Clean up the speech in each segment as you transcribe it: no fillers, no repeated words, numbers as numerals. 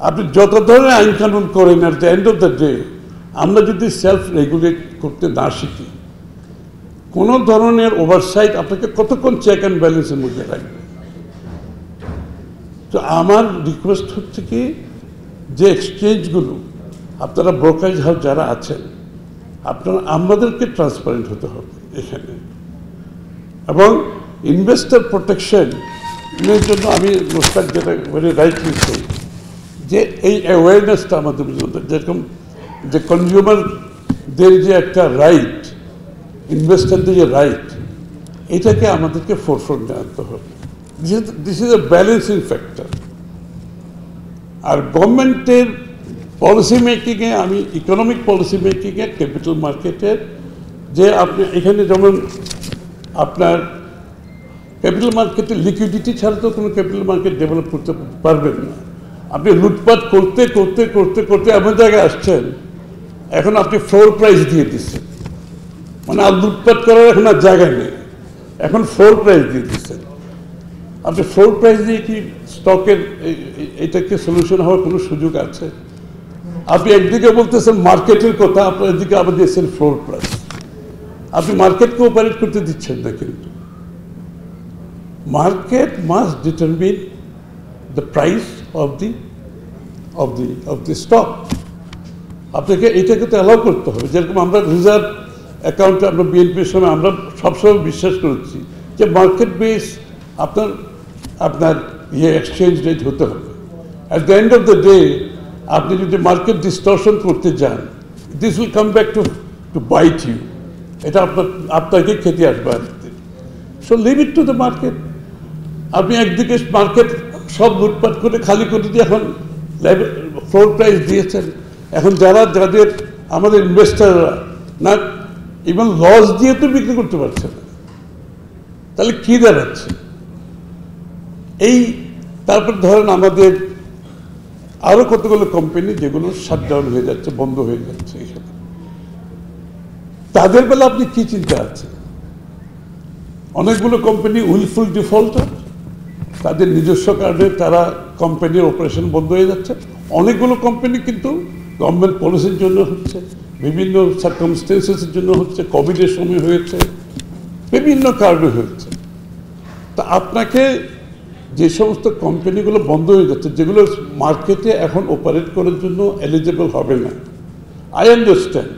আপনি যত ধরনের আইন কানুন করেন at the end of the day আমরা যদি সেলফ রেগুলেট করতে না শিখি কোনো ধরনের ওভারসাইট আপনাকে কতক্ষণ চেক অ্যান্ড ব্যালেন্সের মধ্যে রাখবে। তো আমার রিকোয়েস্ট হচ্ছে কি যে এক্সচেঞ্জগুলো আপনারা ব্রোকারেজ হাউস যারা আছেন আপনারা আমাদেরকে ট্রান্সপারেন্ট হতে হবে এখানে, এবং ইনভেস্টর প্রোটেকশনের জন্য আমি মোস্তাক যেটা ভেরি রাইটলি চাই যে এই অ্যাওয়ারনেসটা আমাদের মধ্যে, যেরকম যে কনজিউমারদের যে একটা রাইট, ইনভেস্টরদের যে রাইট, এটাকে আমাদেরকে ফোরফ্রন্টে আনতে হবে। This is a balancing factor. আর গভর্নমেন্টের পলিসি মেকিংয়ে, আমি ইকোনমিক পলিসি মেকিংয়ে ক্যাপিটাল মার্কেটের যে আপনি এখানে যেমন আপনার ক্যাপিটাল মার্কেটে লিকুইডিটি ছাড়া তো কোনো ক্যাপিটাল মার্কেট ডেভেলপ করতে পারবেন না। আপনি লুটপাট করতে করতে করতে করতে এমন জায়গায় আসছেন এখন আপনি ফ্লোর প্রাইস দিয়ে দিচ্ছেন, মানে আর লুটপাট করার এখন আর জায়গা নেই, এখন ফ্লোর প্রাইস দিয়ে দিচ্ছেন। আপনি ফ্লোর প্রাইস দিয়ে কি স্টকের এটাকে সলিউশন হওয়ার কোনো সুযোগ আছে? আপনি একদিকে বলতেছেন মার্কেটের কথা, আপনার এদিকে আবার দিয়েছেন ফ্লোর প্রাইস। আপনি মার্কেটকে অপারেট করতে দিচ্ছেন না, কিন্তু market must determine the price of the stock. আপনাকে এটাকে তো অ্যালাউ করতে হবে। যেরকম আমরা রিজার্ভ অ্যাকাউন্টে আমরা বিএনপির সময় আমরা সবসময় বিশ্বাস করেছি যে মার্কেট বেস আপনার এক্সচেঞ্জ রেট হতে হবে। At the end of the day আপনি যদি মার্কেট ডিস্টর্শন করতে যান, this will come back to bite you, এটা আপনাকে খেতে আসবে আসতে। So leave it to the market. আপনি একদিকে মার্কেট সব লুটপাট করে খালি করে দিয়ে এখন ফ্লোর প্রাইস দিয়েছেন, এখন যাদের আমাদের ইনভেস্টাররা না ইভেন লস দিয়ে তো বিক্রি করতে পারছে না, তাহলে কি দাঁড়াচ্ছে? তারপর ধরেন আমাদের আরো কতগুলো কোম্পানি যেগুলো শাটডাউন হয়ে যাচ্ছে, বন্ধ হয়ে যাচ্ছে, এখানে তাদের বেলা আপনি কি চিন্তা আছে? অনেকগুলো কোম্পানি উইলফুল ডিফল্টার, তাদের নিজস্ব কারণে তারা কোম্পানির অপারেশন বন্ধ হয়ে যাচ্ছে। অনেকগুলো কোম্পানি কিন্তু গভর্নমেন্ট পলিসির জন্য হচ্ছে, বিভিন্ন সার্কামস্টেন্সেসের জন্য হচ্ছে, কোভিডের সময় হয়েছে, বিভিন্ন কারণে হয়েছে। তা আপনাকে যে সমস্ত কোম্পানিগুলো বন্ধ হয়ে যাচ্ছে, যেগুলো মার্কেটে এখন অপারেট করার জন্য এলিজিবল হবে না, আই আন্ডারস্ট্যান্ড,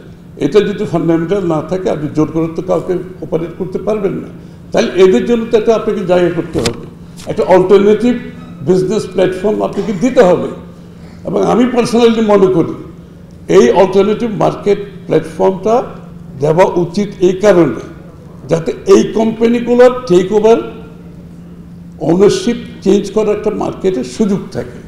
এটা যদি ফান্ডামেন্টাল না থাকে আপনি জোর করে তো কাউকে অপারেট করতে পারবেন না। তাহলে এদের জন্য তো একটা আপনাকে জায়গা করতে হবে, একটা অল্টারনেটিভ বিজনেস প্ল্যাটফর্ম আপনাকে দিতে হবে। এবং আমি পার্সোনালি মনে করি এই অল্টারনেটিভ মার্কেট প্ল্যাটফর্মটা দেওয়া উচিত এই কারণে যাতে এই কোম্পানিগুলোর টেক ওভার ওনারশিপ চেঞ্জ করার একটা মার্কেটের সুযোগ থাকে।